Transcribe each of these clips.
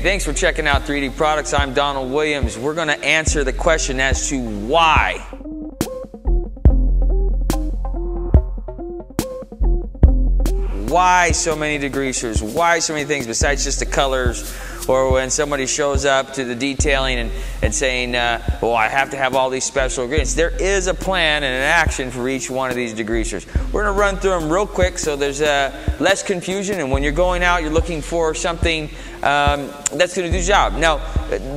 Hey, thanks for checking out 3D Products. I'm Donald Williams. We're going to answer the question as to why. Why so many degreasers? Why so many things besides just the colors? Or when somebody shows up to the detailing and saying, well, I have to have all these special ingredients. There is a plan and an action for each one of these degreasers. We're going to run through them real quick so there's less confusion, and when you're going out, you're looking for something that's going to do the job. Now,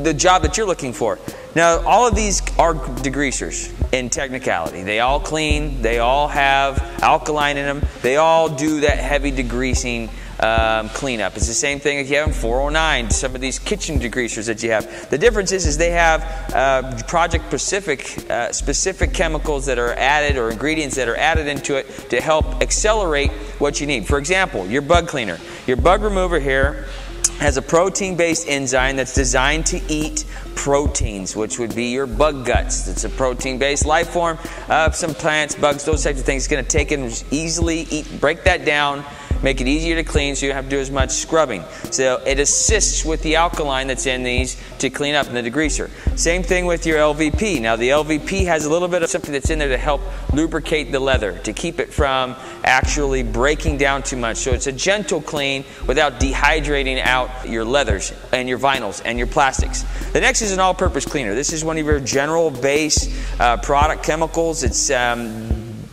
the job that you're looking for. Now, all of these are degreasers in technicality. They all clean, they all have alkaline in them, they all do that heavy degreasing cleanup. It's the same thing if you have 409, some of these kitchen degreasers that you have. The difference is they have project specific chemicals that are added, or ingredients that are added into it to help accelerate what you need. For example, your bug cleaner. Your bug remover here has a protein-based enzyme that's designed to eat proteins, which would be your bug guts. It's a protein-based life form. Some plants, bugs, those types of things. It's going to take it and easily break that down, make it easier to clean so you don't have to do as much scrubbing. So it assists with the alkaline that's in these to clean up in the degreaser. Same thing with your LVP. Now the LVP has a little bit of something that's in there to help lubricate the leather, to keep it from actually breaking down too much. So it's a gentle clean without dehydrating out your leathers and your vinyls and your plastics. The next is an all-purpose cleaner. This is one of your general base product chemicals. It's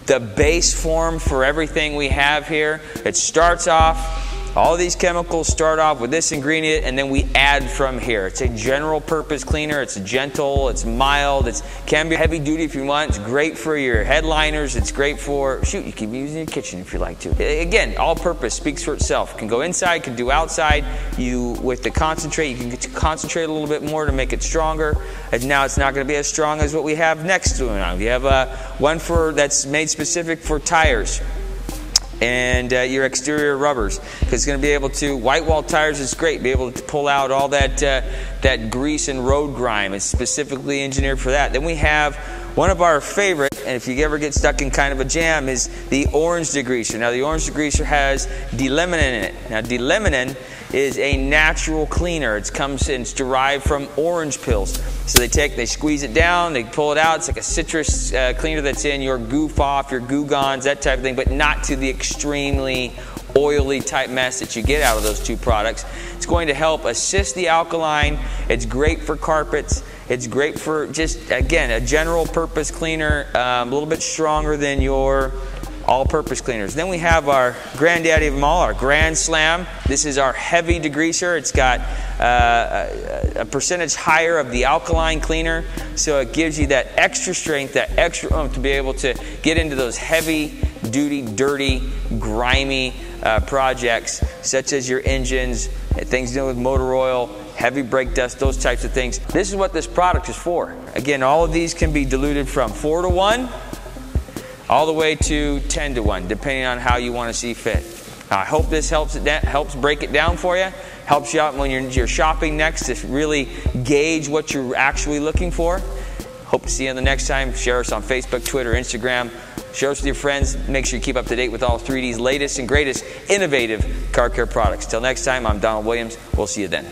the base form for everything we have here. It starts off, all these chemicals start off with this ingredient, and then we add from here. It's a general purpose cleaner. It's gentle, it's mild, it can be heavy duty if you want. It's great for your headliners. It's great for, shoot, you can use it in your kitchen if you like to. Again, all purpose speaks for itself. Can go inside, can do outside. With the concentrate, you can get to concentrate a little bit more to make it stronger. And now it's not going to be as strong as what we have next to it. We have one that's made specific for tires and your exterior rubbers, because it's going to be able to, white wall tires is great, be able to pull out all that grease and road grime. It's specifically engineered for that. Then we have one of our favorite, and if you ever get stuck in kind of a jam, is the orange degreaser. Now the orange degreaser has D-limonene in it. Now D-limonene is a natural cleaner. It's derived from orange pills. So they squeeze it down, they pull it out. It's like a citrus cleaner that's in your goof off, your Goo Gons, that type of thing, but not to the extremely oily type mess that you get out of those two products. It's going to help assist the alkaline. It's great for carpets. It's great for just, again, a general purpose cleaner, a little bit stronger than your all-purpose cleaners. Then we have our granddaddy of them all, our Grand Slam. This is our heavy degreaser. It's got a percentage higher of the alkaline cleaner, so it gives you that extra strength, that extra oomph to be able to get into those heavy-duty, dirty, grimy projects, such as your engines, things to do with motor oil, heavy brake dust, those types of things. This is what this product is for. Again, all of these can be diluted from 4:1 all the way to 10:1, depending on how you want to see fit. I hope this helps break it down for you, helps you out when you're shopping next to really gauge what you're actually looking for. Hope to see you the next time. Share us on Facebook, Twitter, Instagram. Share us with your friends. Make sure you keep up to date with all 3D's latest and greatest innovative car care products. Till next time, I'm Donald Williams. We'll see you then.